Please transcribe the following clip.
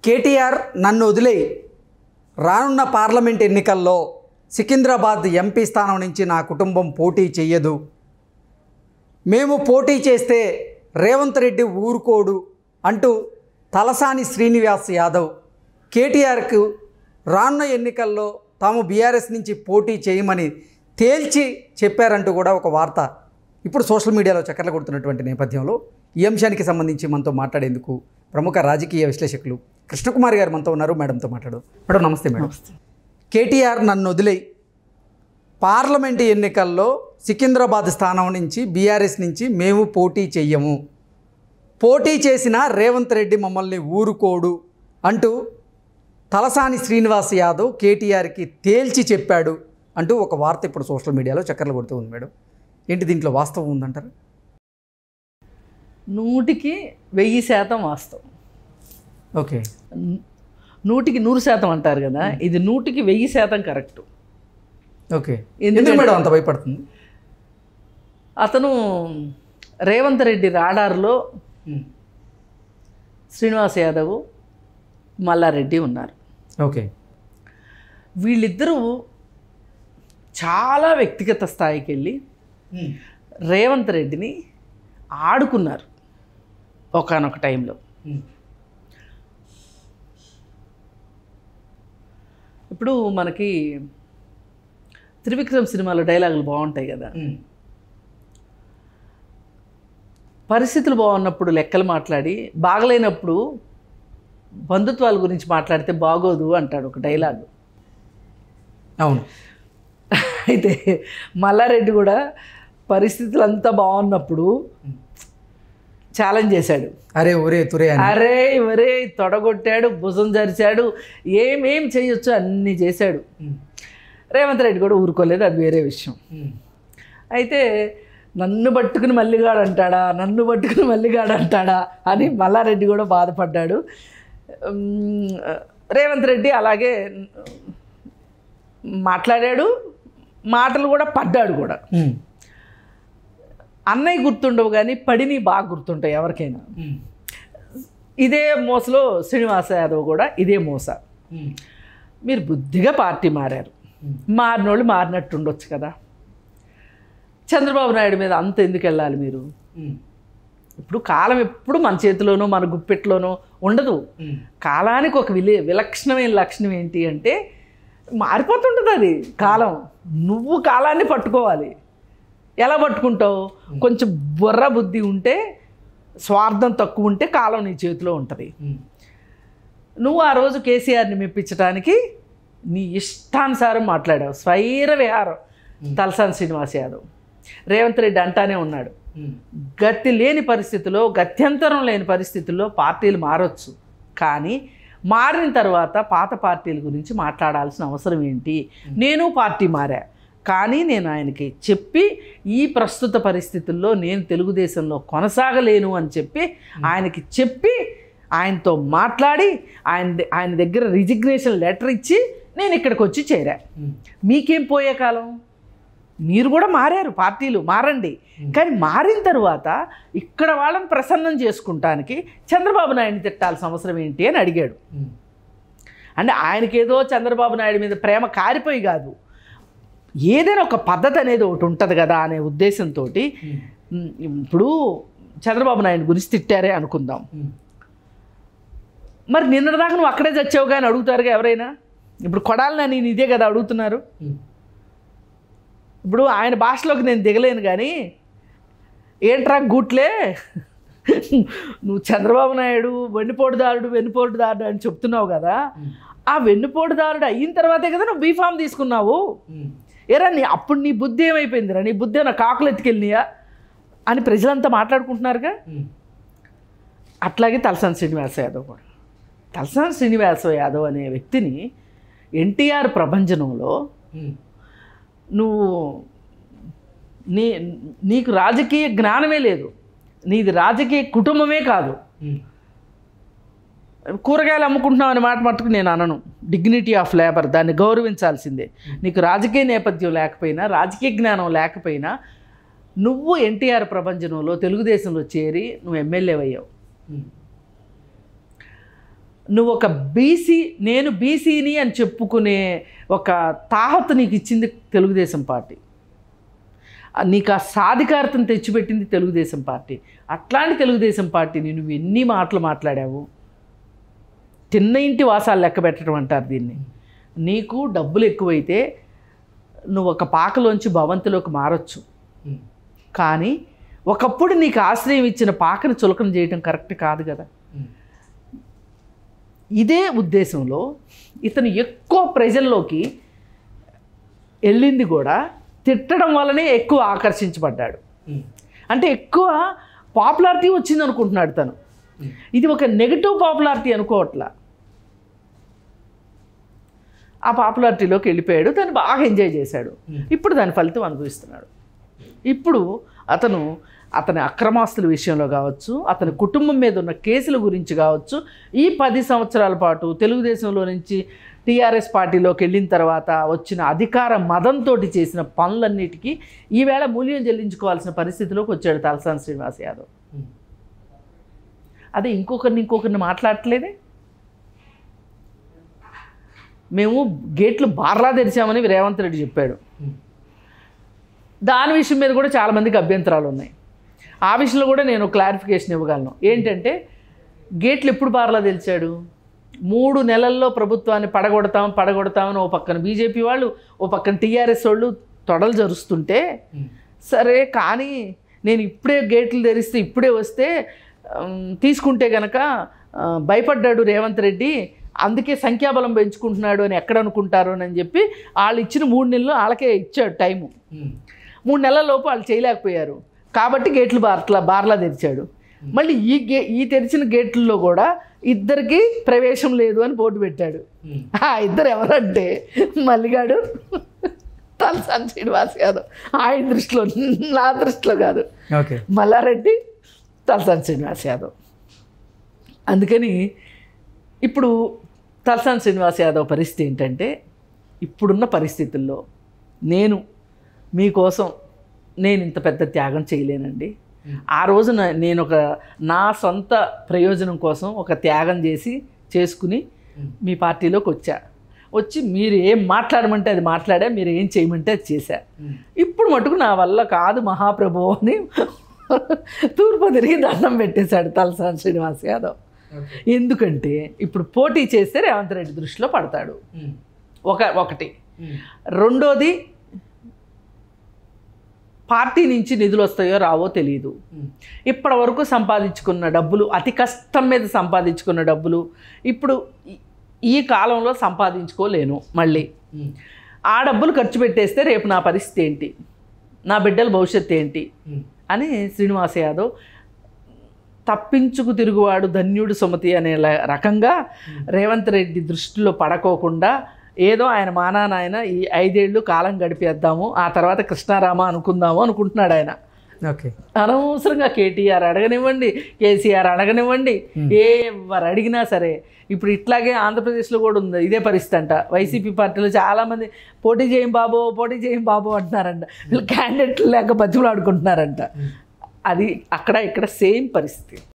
కేటీఆర్ నన్ను వదిలేయి, రానున్న పార్లమెంట్ ఎన్నికల్లో సికింద్రాబాద్ ఎంపీ స్థానం నుంచి నా కుటుంబం పోటీ చెయ్యదు, మేము పోటీ చేస్తే రేవంత్ రెడ్డి ఊరుకోడు అంటూ తలసాని శ్రీనివాస్ యాదవ్ కేటీఆర్కు రానున్న ఎన్నికల్లో తాము బీఆర్ఎస్ నుంచి పోటీ చేయమని తేల్చి చెప్పారంటూ కూడా ఒక వార్త ఇప్పుడు సోషల్ మీడియాలో చక్కర్లు కొడుతున్నటువంటి నేపథ్యంలో ఈ అంశానికి సంబంధించి మనతో మాట్లాడేందుకు ప్రముఖ రాజకీయ విశ్లేషకులు కృష్ణకుమార్ గారు మనతో ఉన్నారు. మేడంతో మాట్లాడు. మేడం నమస్తే. మేడం కేటీఆర్ నన్ను వదిలేయి, పార్లమెంటు ఎన్నికల్లో సికింద్రాబాద్ స్థానం నుంచి బీఆర్ఎస్ నుంచి మేము పోటీ చెయ్యము, పోటీ చేసిన రేవంత్ రెడ్డి మమ్మల్ని ఊరుకోడు అంటూ తలసాని శ్రీనివాస్ యాదవ్ కేటీఆర్కి తేల్చి చెప్పాడు అంటూ ఒక వార్త ఇప్పుడు సోషల్ మీడియాలో చక్కర్లు కొడుతూ ఉంది. మేడం ఏంటి దీంట్లో వాస్తవం ఉందంటారు? 100% వాస్తవం. ఓకే, 100% అంటారు కదా, ఇది 100% కరెక్ట్. ఓకే, ఎందుకు మేడం అంత భయపడుతుంది? అతను రేవంత్ రెడ్డి రాడార్లో శ్రీనివాస్ యాదవ్, మల్లారెడ్డి ఉన్నారు. ఓకే, వీళ్ళిద్దరూ చాలా వ్యక్తిగత స్థాయికి వెళ్ళి రేవంత్ రెడ్డిని ఆడుకున్నారు ఒకానొక టైంలో. ఇప్పుడు మనకి త్రివిక్రమ్ సినిమాలో డైలాగులు బాగుంటాయి కదా, పరిస్థితులు బాగున్నప్పుడు లెక్కలు మాట్లాడి బాగలేనప్పుడు బంధుత్వాల గురించి మాట్లాడితే బాగోదు అంటాడు ఒక డైలాగు. అవును. అయితే మల్లారెడ్డి కూడా పరిస్థితులు అంతా బాగున్నప్పుడు ఛాలెంజ్ చేశాడు. అరే ఒరే తురే, అరే ఒరే తొడగొట్టాడు, భుజం జరిచాడు, ఏమేం చేయొచ్చు అన్నీ చేశాడు. రేవంత్ రెడ్డి కూడా ఊరుకోలేదు, అది వేరే విషయం. అయితే నన్ను పట్టుకుని మల్లిగాడు అంటాడా, నన్ను పట్టుకుని మల్లిగాడు అంటాడా అని మల్లారెడ్డి కూడా బాధపడ్డాడు. రేవంత్ రెడ్డి అలాగే మాట్లాడాడు, మాటలు కూడా పడ్డాడు కూడా. అన్నయ్య గుర్తుండవు కానీ పడిని బాగా గుర్తుంటాయి ఎవరికైనా. ఇదే మోసలో శ్రీనివాస యాదవ్ కూడా ఇదే మోస. మీరు బుద్ధిగా పార్టీ మారారు, మారినోళ్ళు మారినట్టు ఉండొచ్చు కదా. చంద్రబాబు నాయుడు మీద అంత ఎందుకు వెళ్ళాలి మీరు? ఇప్పుడు కాలం ఎప్పుడు మన చేతిలోనో మన గుప్పెట్లోనో ఉండదు. కాలానికి ఒక విలక్షణమైన లక్షణం ఏంటి అంటే మారిపోతుంటుంది అది కాలం. నువ్వు కాలాన్ని పట్టుకోవాలి. ఎలా పట్టుకుంటావు? కొంచెం బుర్ర బుద్ధి ఉంటే, స్వార్థం తక్కువ ఉంటే కాలం నీ చేతిలో ఉంటుంది. నువ్వు ఆ రోజు కేసీఆర్ని మెప్పించడానికి నీ ఇష్టానుసారం మాట్లాడావు, స్వైర విహారం. తలసాని శ్రీనివాస్ యాదవ్ రేవంత్ రెడ్డి అంటానే ఉన్నాడు, గతి లేని పరిస్థితుల్లో, గత్యంతరం లేని పరిస్థితుల్లో పార్టీలు మారొచ్చు, కానీ మారిన తర్వాత పాత పార్టీల గురించి మాట్లాడాల్సిన అవసరం ఏంటి? నేను పార్టీ మారా, కానీ నేను ఆయనకి చెప్పి ఈ ప్రస్తుత పరిస్థితుల్లో నేను తెలుగుదేశంలో కొనసాగలేను అని చెప్పి ఆయనకి చెప్పి ఆయనతో మాట్లాడి ఆయన దగ్గర రిజిగ్నేషన్ లెటర్ ఇచ్చి నేను ఇక్కడికి వచ్చి చేరా. మీకేం పోయే కాలం? మీరు కూడా మారారు, పార్టీలు మారండి. కానీ మారిన తర్వాత ఇక్కడ వాళ్ళని ప్రసన్నం చేసుకుంటానికి చంద్రబాబు నాయుడిని తిట్టాల్సిన అవసరం ఏంటి అని అడిగాడు. అంటే ఆయనకేదో చంద్రబాబు నాయుడు మీద ప్రేమ కారిపోయి కాదు, ఏదైనా ఒక పద్ధతి అనేది ఒకటి ఉంటుంది కదా అనే ఉద్దేశంతో. ఇప్పుడు చంద్రబాబు నాయుడు గురించి తిట్టారే అనుకుందాం, మరి నిన్నటిదాకా నువ్వు అక్కడే చచ్చావు కానీ అడుగుతారుగా ఎవరైనా. ఇప్పుడు కొడాలని నేను ఇదే కదా అడుగుతున్నారు. ఇప్పుడు ఆయన భాషలోకి నేను దిగలేను కానీ ఏంట్రా గూట్లే, నువ్వు చంద్రబాబు నాయుడు వెన్నుపోటుదారుడు అని చెప్తున్నావు కదా, ఆ వెన్నుపోటుదారుడు అయిన తర్వాతే కదా నువ్వు బీఫామ్ తీసుకున్నావు. ఏరా అప్పుడు నీ బుద్ధి ఏమైపోయిందిరా? నీ బుద్ధి నా కాకులు ఎత్తుకెళ్ళినాయా అని ప్రజలంతా మాట్లాడుకుంటున్నారుగా. అట్లాగే తలసాని శ్రీనివాస యాదవ్ కూడా. తలసాని శ్రీనివాస యాదవ్ అనే వ్యక్తిని ఎన్టీఆర్ ప్రభంజనంలో నువ్వు నీకు రాజకీయ జ్ఞానమే లేదు, నీది రాజకీయ కుటుంబమే కాదు. కూరగాయలు అమ్ముకుంటున్నావు అనే మాట మట్టుకు నేను అనను. డిగ్నిటీ ఆఫ్ లేబర్, దాన్ని గౌరవించాల్సిందే. నీకు రాజకీయ నేపథ్యం లేకపోయినా, రాజకీయ జ్ఞానం లేకపోయినా నువ్వు ఎన్టీఆర్ ప్రభంజనంలో తెలుగుదేశంలో చేరి నువ్వు ఎమ్మెల్యే అయ్యావు. నువ్వు ఒక బీసీ, నేను బీసీని అని చెప్పుకునే ఒక తాహతు నీకు ఇచ్చింది తెలుగుదేశం పార్టీ. నీకు ఆ సాధికారతను తెచ్చిపెట్టింది తెలుగుదేశం పార్టీ. అట్లాంటి తెలుగుదేశం పార్టీని నువ్వు ఎన్ని మాటలు మాట్లాడావు. తిన్న ఇంటి వాసాలు లెక్క పెట్టడం అంటారు దీన్ని. నీకు డబ్బులు ఎక్కువైతే నువ్వు ఒక పాకలోంచి భవంతిలోకి మారొచ్చు, కానీ ఒకప్పుడు నీకు ఆశ్రయం ఇచ్చిన పాకను చులకన చేయడం కరెక్ట్ కాదు కదా. ఇదే ఉద్దేశంలో ఇతను ఎక్కువ ప్రజల్లోకి వెళ్ళింది కూడా తిట్టడం వల్లనే ఎక్కువ ఆకర్షించబడ్డాడు. అంటే ఎక్కువ పాపులారిటీ వచ్చింది అనుకుంటున్నాడు తను. ఇది ఒక నెగిటివ్ పాపులారిటీ అనుకోవట్లా. ఆ పాపులారిటీలోకి వెళ్ళిపోయాడు, దాన్ని బాగా ఎంజాయ్ చేశాడు. ఇప్పుడు దాని ఫలితం అనుభవిస్తున్నాడు. ఇప్పుడు అతని అక్రమాస్తుల విషయంలో కావచ్చు, అతని కుటుంబం మీద ఉన్న కేసుల గురించి కావచ్చు, ఈ 10 సంవత్సరాల పాటు తెలుగుదేశంలో నుంచి టీఆర్ఎస్ పార్టీలోకి వెళ్ళిన తర్వాత వచ్చిన అధికార మదంతో చేసిన పనులన్నిటికీ ఈవేళ మూల్యం చెల్లించుకోవాల్సిన పరిస్థితిలోకి వచ్చాడు తలసాని శ్రీనివాస్ యాదవ్. అదే ఇంకొకరిని మాట్లాడట్లేదే. మేము గేట్లు బార్లా తెరిచామని రేవంత్ రెడ్డి చెప్పాడు. దాని విషయం మీద కూడా చాలామందికి అభ్యంతరాలు ఉన్నాయి. ఆ విషయంలో కూడా నేను క్లారిఫికేషన్ ఇవ్వగలను. ఏంటంటే గేట్లు ఎప్పుడు బార్లా తెరిచాడు? 3 నెలల్లో ప్రభుత్వాన్ని పడగొడతామని ఓ పక్కన బీజేపీ వాళ్ళు, ఓ పక్కన టీఆర్ఎస్ వాళ్ళు తొడలు జరుస్తుంటే, సరే కానీ నేను ఇప్పుడే గేట్లు తెరిస్తే ఇప్పుడే వస్తే తీసుకుంటే గనక భయపడ్డాడు రేవంత్ రెడ్డి, అందుకే సంఖ్యాబలం పెంచుకుంటున్నాడు అని ఎక్కడ అనుకుంటారు అని చెప్పి వాళ్ళు ఇచ్చిన 3 నెలలు వాళ్ళకే ఇచ్చాడు టైము. 3 నెలల లోపు వాళ్ళు చేయలేకపోయారు కాబట్టి గేట్లు బార్లా తెరిచాడు. మళ్ళీ ఈ తెరిచిన గేట్లలో కూడా ఇద్దరికి ప్రవేశం లేదు అని బోర్డు పెట్టాడు. ఆ ఇద్దరు ఎవరంటే మల్లిగాడు, తలసాని శ్రీనివాస్ యాదవ్. ఆయన దృష్టిలో, నా దృష్టిలో కాదు. మల్లారెడ్డి, తలసాని శ్రీనివాస్ యాదవ్. అందుకని ఇప్పుడు తలసాని శ్రీనివాస్ యాదవ్ పరిస్థితి ఏంటంటే, ఇప్పుడున్న పరిస్థితుల్లో మీకోసం నేను ఇంత పెద్ద త్యాగం చేయలేనండి. ఆ రోజున నేను నా సొంత ప్రయోజనం కోసం ఒక త్యాగం చేసుకుని మీ పార్టీలోకి వచ్చి మీరు ఏం మాట్లాడమంటే అది మాట్లాడా, మీరు ఏం చేయమంటే అది చేశా. ఇప్పుడు మటుకు నా వల్ల కాదు మహాప్రభు అని తూర్పు తిరిగి దండం పెట్టేశాడు తలసాని శ్రీనివాస్ యాదవ్. ఎందుకంటే ఇప్పుడు పోటీ చేస్తే రేవంత్ రెడ్డి దృష్టిలో పడతాడు. ఒకటి. రెండోది, పార్టీ నుంచి నిధులు వస్తాయో రావో తెలియదు. ఇప్పటి వరకు సంపాదించుకున్న డబ్బులు, అతి కష్టం మీద సంపాదించుకున్న డబ్బులు ఇప్పుడు ఈ కాలంలో సంపాదించుకోలేను. మళ్ళీ ఆ డబ్బులు ఖర్చు పెట్టేస్తే రేపు నా పరిస్థితి ఏంటి, నా బిడ్డల భవిష్యత్తు ఏంటి అని శ్రీనివాస్ యాదవ్ తప్పించుకు తిరుగువాడు ధన్యుడు సుమతి అనే రకంగా రేవంత్ రెడ్డి దృష్టిలో పడకోకుండా ఏదో ఆయన మానాయన ఈ 5 ఏళ్ళు కాలం గడిపేద్దాము, ఆ తర్వాత కృష్ణారామ అనుకుందాము అనుకుంటున్నాడు ఆయన. అనవసరంగా కేటీఆర్ అడగనివ్వండి, కేసీఆర్ అడగనివ్వండి, ఎవరు అడిగినా సరే ఇప్పుడు ఇట్లాగే ఆంధ్రప్రదేశ్లో కూడా ఉంది ఇదే పరిస్థితి అంట. వైసీపీ పార్టీలో చాలామంది పోటీ చేయం బాబు అంటున్నారంట. వీళ్ళు క్యాండిడేట్లు లేక బతుకులు ఆడుకుంటున్నారంట. అది అక్కడ ఇక్కడ సేమ్ పరిస్థితి.